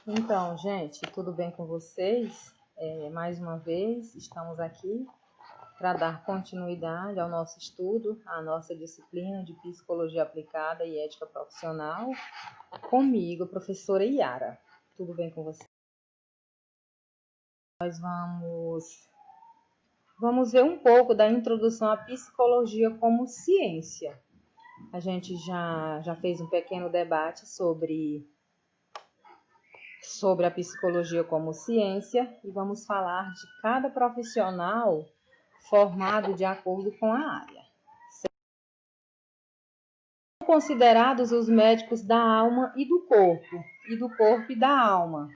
Então, gente, tudo bem com vocês? Mais uma vez, estamos aqui para dar continuidade ao nosso estudo, à nossa disciplina de Psicologia Aplicada e Ética Profissional, comigo, professora Yara. Tudo bem com vocês? Nós vamos ver um pouco da introdução à psicologia como ciência. A gente já fez um pequeno debate sobre a psicologia como ciência e vamos falar de cada profissional formado de acordo com a área. São considerados os médicos da alma e do corpo e da alma.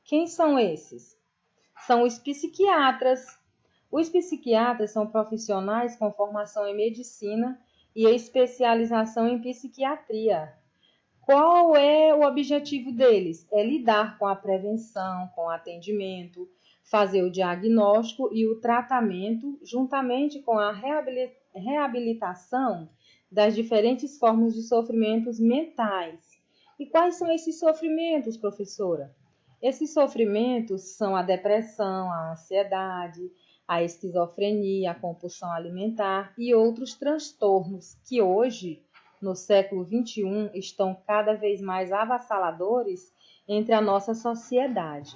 Quem são esses? São os psiquiatras. Os psiquiatras são profissionais com formação em medicina e especialização em psiquiatria. Qual é o objetivo deles? É lidar com a prevenção, com o atendimento, fazer o diagnóstico e o tratamento, juntamente com a reabilitação das diferentes formas de sofrimentos mentais. E quais são esses sofrimentos, professora? Esses sofrimentos são a depressão, a ansiedade, a esquizofrenia, a compulsão alimentar e outros transtornos que hoje, no século XXI, estão cada vez mais avassaladores entre a nossa sociedade.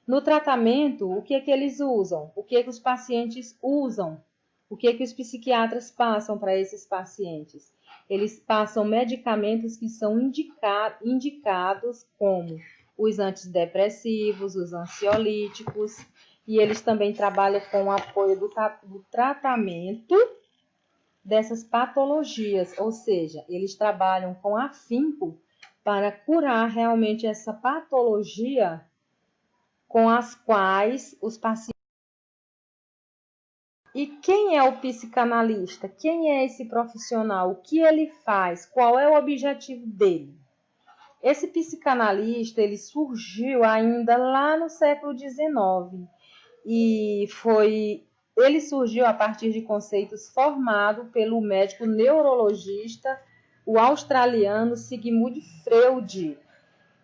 No tratamento, o que eles usam? O que os pacientes usam? O que os psiquiatras passam para esses pacientes? Eles passam medicamentos que são indicados como os antidepressivos, os ansiolíticos, e eles também trabalham com o apoio do tratamento dessas patologias, ou seja, eles trabalham com afinco para curar realmente essa patologia com as quais os pacientes. E quem é o psicanalista? Quem é esse profissional? O que ele faz? Qual é o objetivo dele? Esse psicanalista, ele surgiu ainda lá no século XIX e ele surgiu a partir de conceitos formados pelo médico neurologista, o australiano Sigmund Freud.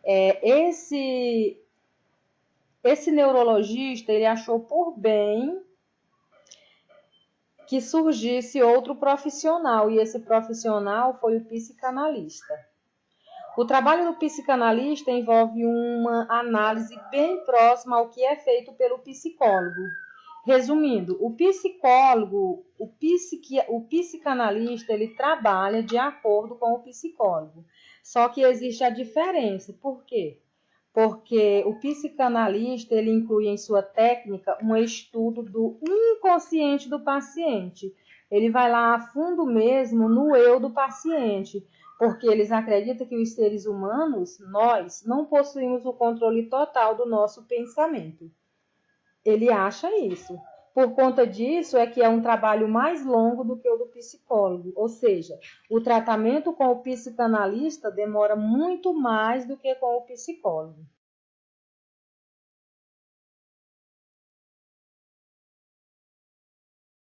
Esse neurologista, ele achou por bem que surgisse outro profissional, e esse profissional foi o psicanalista. O trabalho do psicanalista envolve uma análise bem próxima ao que é feito pelo psicólogo. Resumindo, o psicanalista, ele trabalha de acordo com o psicólogo. Só que existe a diferença. Por quê? Porque o psicanalista, ele inclui em sua técnica um estudo do inconsciente do paciente. Ele vai lá a fundo mesmo no eu do paciente, porque eles acreditam que os seres humanos, nós, não possuímos o controle total do nosso pensamento. Ele acha isso. Por conta disso é que é um trabalho mais longo do que o do psicólogo, ou seja, o tratamento com o psicanalista demora muito mais do que com o psicólogo.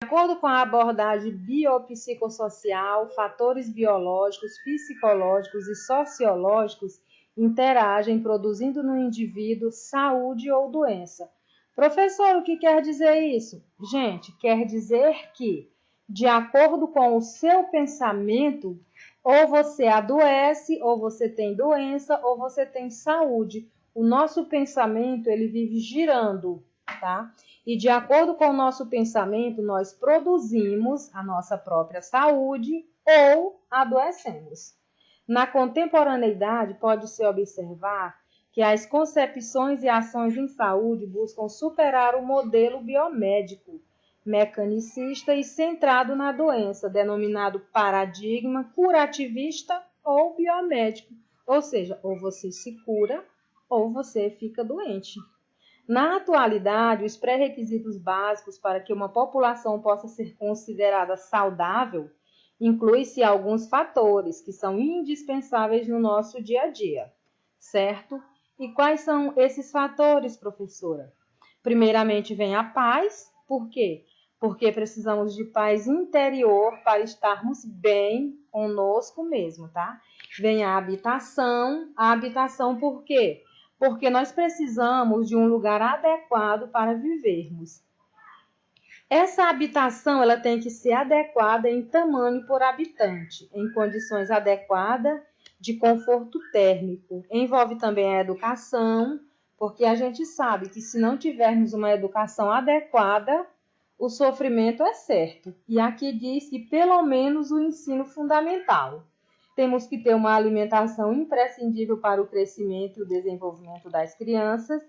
De acordo com a abordagem biopsicossocial, fatores biológicos, psicológicos e sociológicos interagem, produzindo no indivíduo saúde ou doença. Professor, o que quer dizer isso? Gente, quer dizer que, de acordo com o seu pensamento, ou você adoece, ou você tem doença, ou você tem saúde. O nosso pensamento, ele vive girando, tá? E de acordo com o nosso pensamento, nós produzimos a nossa própria saúde ou adoecemos. Na contemporaneidade, pode-se observar que as concepções e ações em saúde buscam superar o modelo biomédico, mecanicista e centrado na doença, denominado paradigma curativista ou biomédico. Ou seja, ou você se cura ou você fica doente. Na atualidade, os pré-requisitos básicos para que uma população possa ser considerada saudável inclui-se alguns fatores que são indispensáveis no nosso dia a dia, certo? E quais são esses fatores, professora? Primeiramente vem a paz. Por quê? Porque precisamos de paz interior para estarmos bem conosco mesmo, tá? Vem a habitação. A habitação por quê? porque nós precisamos de um lugar adequado para vivermos. Essa habitação ela tem que ser adequada em tamanho por habitante, em condições adequadas de conforto térmico. Envolve também a educação, porque a gente sabe que se não tivermos uma educação adequada, o sofrimento é certo. E aqui diz que pelo menos o ensino fundamental. Temos que ter uma alimentação imprescindível para o crescimento e o desenvolvimento das crianças.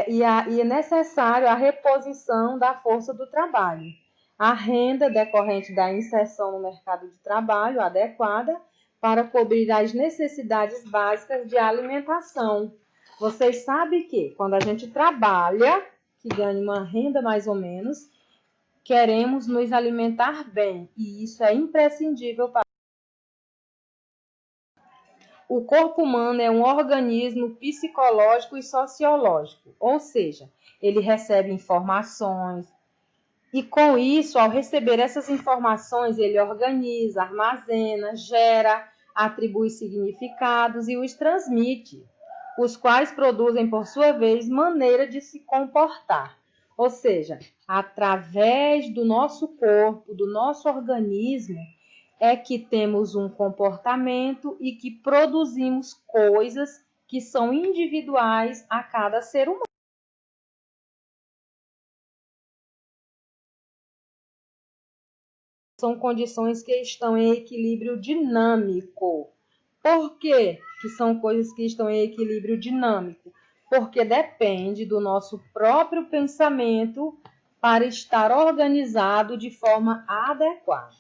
E é necessário a reposição da força do trabalho. A renda decorrente da inserção no mercado de trabalho adequada para cobrir as necessidades básicas de alimentação. Vocês sabem que quando a gente trabalha, que ganha uma renda mais ou menos, queremos nos alimentar bem, e isso é imprescindível para o corpo humano é um organismo psicológico e sociológico, ou seja, ele recebe informações e com isso, ao receber essas informações, ele organiza, armazena, gera, atribui significados e os transmite, os quais produzem, por sua vez, maneira de se comportar. Ou seja, através do nosso corpo, do nosso organismo, é que temos um comportamento e que produzimos coisas que são individuais a cada ser humano. São condições que estão em equilíbrio dinâmico. Por quê que são coisas que estão em equilíbrio dinâmico? Porque depende do nosso próprio pensamento para estar organizado de forma adequada.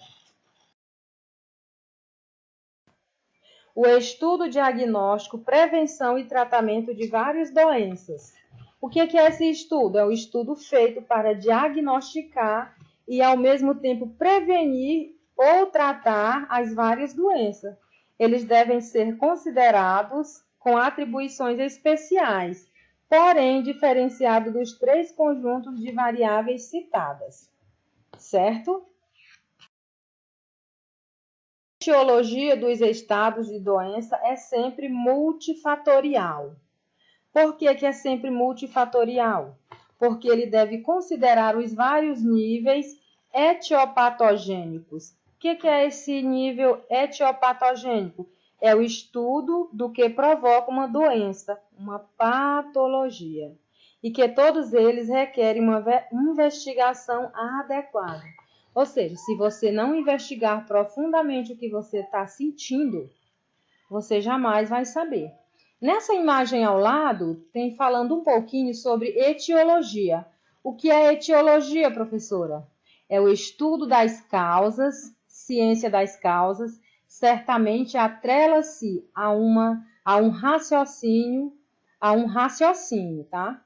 O estudo, diagnóstico, prevenção e tratamento de várias doenças. O que é esse estudo? É o estudo feito para diagnosticar e, ao mesmo tempo, prevenir ou tratar as várias doenças. Eles devem ser considerados com atribuições especiais, porém diferenciados dos 3 conjuntos de variáveis citadas, certo? A etiologia dos estados de doença é sempre multifatorial. Por que é sempre multifatorial? Porque ele deve considerar os vários níveis etiopatogênicos. O que é esse nível etiopatogênico? É o estudo do que provoca uma doença, uma patologia, e que todos eles requerem uma investigação adequada. Ou seja, se você não investigar profundamente o que você está sentindo, você jamais vai saber. Nessa imagem ao lado, tem falando um pouquinho sobre etiologia. O que é etiologia, professora? É o estudo das causas, ciência das causas, certamente atrela-se a um raciocínio, tá?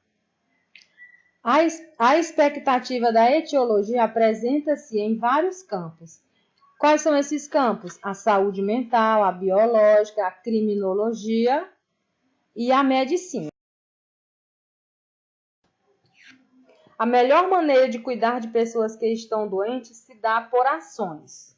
A expectativa da etiologia apresenta-se em vários campos. Quais são esses campos? A saúde mental, a biológica, a criminologia e a medicina. A melhor maneira de cuidar de pessoas que estão doentes se dá por ações.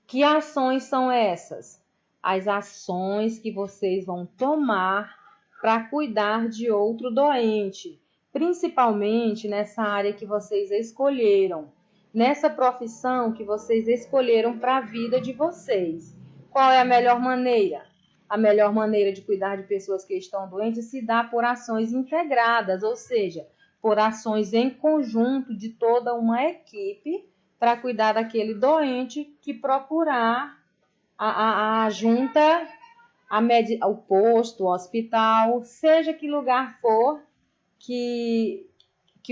Que ações são essas? As ações que vocês vão tomar para cuidar de outro doente, principalmente nessa área que vocês escolheram, nessa profissão que vocês escolheram para a vida de vocês. Qual é a melhor maneira? A melhor maneira de cuidar de pessoas que estão doentes se dá por ações integradas, ou seja, por ações em conjunto de toda uma equipe para cuidar daquele doente que procurar a junta, o posto, o hospital, seja que lugar for que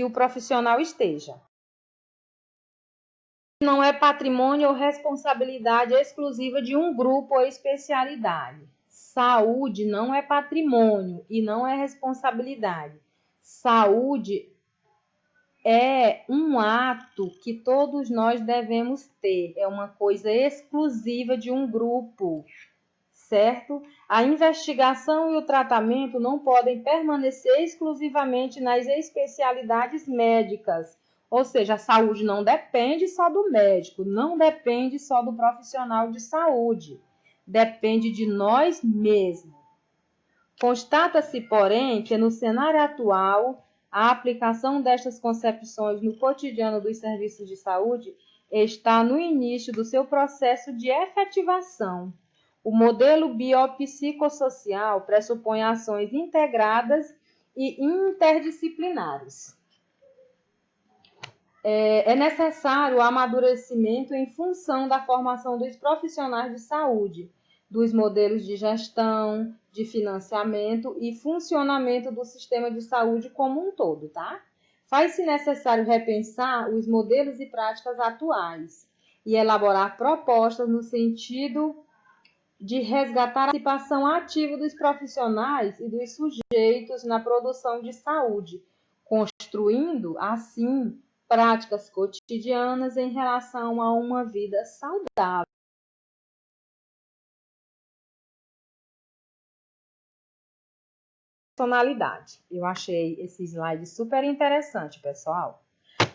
o profissional esteja. Não é patrimônio ou responsabilidade exclusiva de um grupo ou especialidade. Saúde não é patrimônio e não é responsabilidade. Saúde é um ato que todos nós devemos ter, é uma coisa exclusiva de um grupo, certo? A investigação e o tratamento não podem permanecer exclusivamente nas especialidades médicas, ou seja, a saúde não depende só do médico, não depende só do profissional de saúde, depende de nós mesmos. Constata-se, porém, que no cenário atual, a aplicação destas concepções no cotidiano dos serviços de saúde está no início do seu processo de efetivação. O modelo biopsicossocial pressupõe ações integradas e interdisciplinares. É necessário o amadurecimento em função da formação dos profissionais de saúde, dos modelos de gestão, de financiamento e funcionamento do sistema de saúde como um todo, tá? Faz-se necessário repensar os modelos e práticas atuais e elaborar propostas no sentido de resgatar a participação ativa dos profissionais e dos sujeitos na produção de saúde, construindo, assim, práticas cotidianas em relação a uma vida saudável. Personalidade. Eu achei esse slide super interessante, pessoal.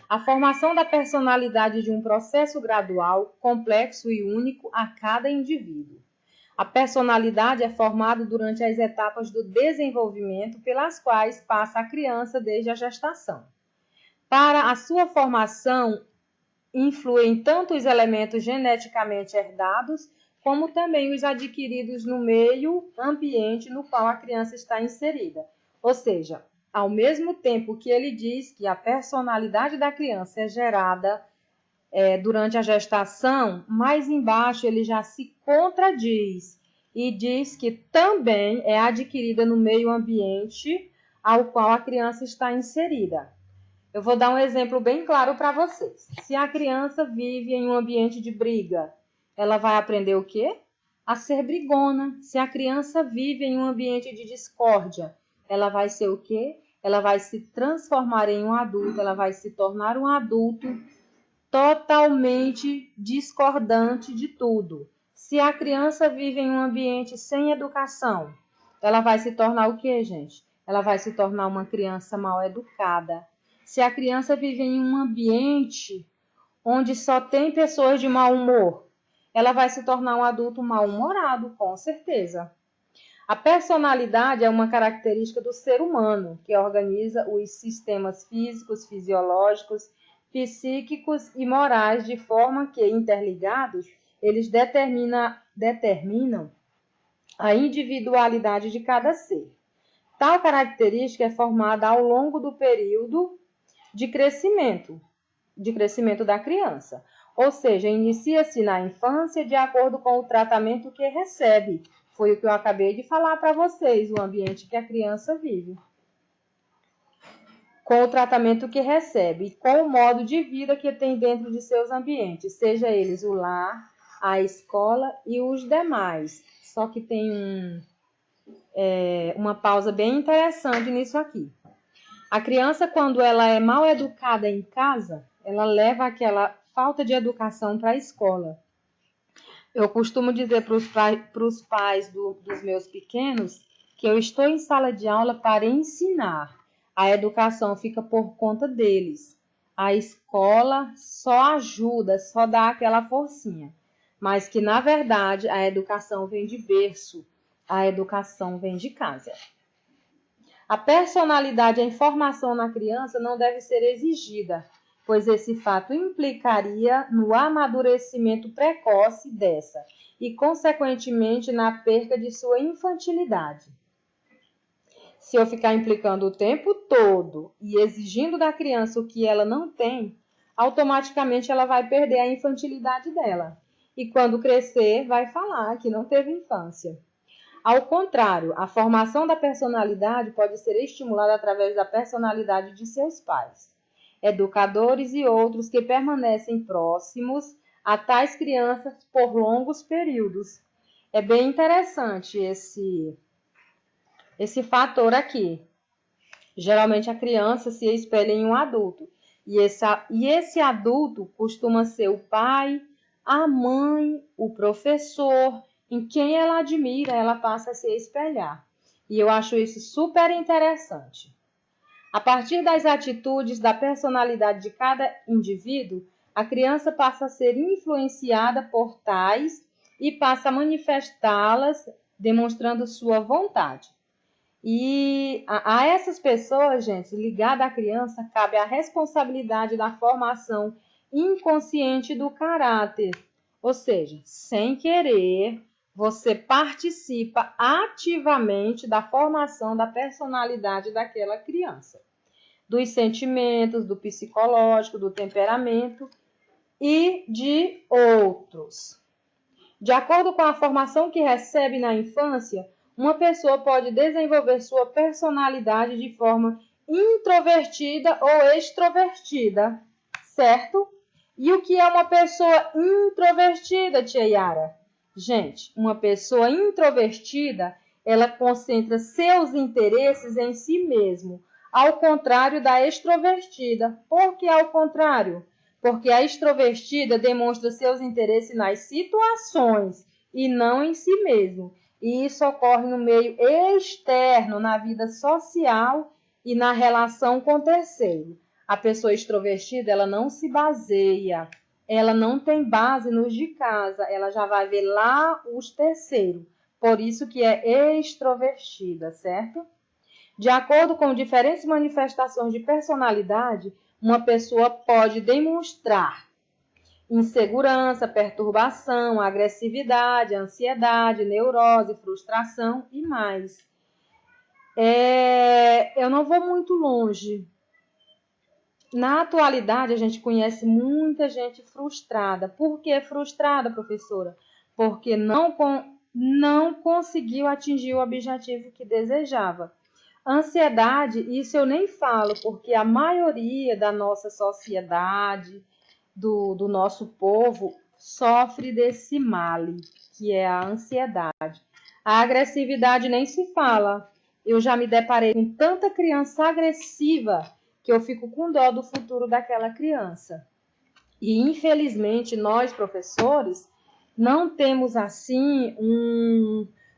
A formação da personalidade de um processo gradual, complexo e único a cada indivíduo. A personalidade é formada durante as etapas do desenvolvimento pelas quais passa a criança desde a gestação. Para a sua formação, influem tanto os elementos geneticamente herdados, como também os adquiridos no meio ambiente no qual a criança está inserida. Ou seja, ao mesmo tempo que ele diz que a personalidade da criança é gerada durante a gestação, mais embaixo ele já se contradiz e diz que também é adquirida no meio ambiente ao qual a criança está inserida. Eu vou dar um exemplo bem claro para vocês. Se a criança vive em um ambiente de briga, ela vai aprender o quê? A ser brigona. Se a criança vive em um ambiente de discórdia, ela vai ser o quê? Ela vai se transformar em um adulto, ela vai se tornar um adulto totalmente discordante de tudo. Se a criança vive em um ambiente sem educação, ela vai se tornar o quê, gente? Ela vai se tornar uma criança mal educada. Se a criança vive em um ambiente onde só tem pessoas de mau humor, ela vai se tornar um adulto mal-humorado, com certeza. A personalidade é uma característica do ser humano, que organiza os sistemas físicos, fisiológicos, psíquicos e morais de forma que, interligados, eles determinam a individualidade de cada ser. Tal característica é formada ao longo do período de crescimento da criança. Ou seja, inicia-se na infância de acordo com o tratamento que recebe. Foi o que eu acabei de falar para vocês, o ambiente que a criança vive. Com o tratamento que recebe e com o modo de vida que tem dentro de seus ambientes, seja eles o lar, a escola e os demais. Só que tem uma pausa bem interessante nisso aqui. A criança, quando ela é mal educada em casa, ela leva aquela falta de educação para a escola. Eu costumo dizer para os pais dos meus pequenos que eu estou em sala de aula para ensinar. A educação fica por conta deles. A escola só ajuda, só dá aquela forcinha. Mas que, na verdade, a educação vem de berço. A educação vem de casa. A personalidade e a informação na criança não deve ser exigida, pois esse fato implicaria no amadurecimento precoce dessa e, consequentemente, na perda de sua infantilidade. Se eu ficar implicando o tempo todo e exigindo da criança o que ela não tem, automaticamente ela vai perder a infantilidade dela. E quando crescer, vai falar que não teve infância. Ao contrário, a formação da personalidade pode ser estimulada através da personalidade de seus pais, educadores e outros que permanecem próximos a tais crianças por longos períodos. É bem interessante esse fator aqui. Geralmente a criança se espelha em um adulto, e esse adulto costuma ser o pai, a mãe, o professor. Em quem ela admira, ela passa a se espelhar. E eu acho isso super interessante. A partir das atitudes da personalidade de cada indivíduo, a criança passa a ser influenciada por tais e passa a manifestá-las, demonstrando sua vontade. E a essas pessoas, gente, ligada à criança, cabe a responsabilidade da formação inconsciente do caráter. Ou seja, sem querer, você participa ativamente da formação da personalidade daquela criança, dos sentimentos, do psicológico, do temperamento e de outros. De acordo com a formação que recebe na infância, uma pessoa pode desenvolver sua personalidade de forma introvertida ou extrovertida, certo? E o que é uma pessoa introvertida, tia Yara? Gente, uma pessoa introvertida, ela concentra seus interesses em si mesmo, ao contrário da extrovertida. Por que ao contrário? Porque a extrovertida demonstra seus interesses nas situações e não em si mesmo. E isso ocorre no meio externo, na vida social e na relação com o terceiro. A pessoa extrovertida, ela não se baseia, ela não tem base nos de casa, ela já vai ver lá os terceiros. Por isso que é extrovertida, certo? De acordo com diferentes manifestações de personalidade, uma pessoa pode demonstrar insegurança, perturbação, agressividade, ansiedade, neurose, frustração e mais. Eu não vou muito longe. Na atualidade, a gente conhece muita gente frustrada. Por que frustrada, professora? Porque não conseguiu atingir o objetivo que desejava. Ansiedade, isso eu nem falo, porque a maioria da nossa sociedade, do nosso povo, sofre desse male, que é a ansiedade. A agressividade nem se fala. Eu já me deparei com tanta criança agressiva que eu fico com dó do futuro daquela criança. E, infelizmente, nós, professores, não temos, assim,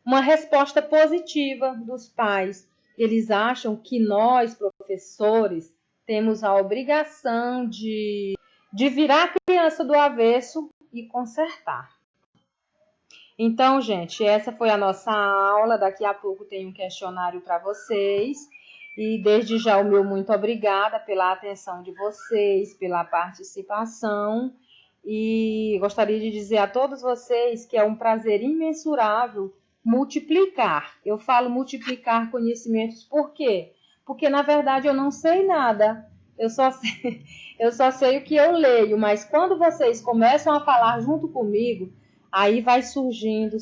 uma resposta positiva dos pais. Eles acham que nós, professores, temos a obrigação de virar a criança do avesso e consertar. Então, gente, essa foi a nossa aula. Daqui a pouco tem um questionário para vocês. E desde já o meu muito obrigada pela atenção de vocês, pela participação. E gostaria de dizer a todos vocês que é um prazer imensurável multiplicar. Eu falo multiplicar conhecimentos por quê? Porque, na verdade, eu não sei nada. Eu só sei o que eu leio. Mas quando vocês começam a falar junto comigo, aí vai surgindo,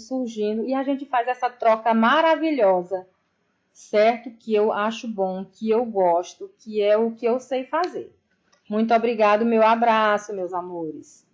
e a gente faz essa troca maravilhosa, certo? Que eu acho bom, que eu gosto, que é o que eu sei fazer. Muito obrigado, meu abraço, meus amores.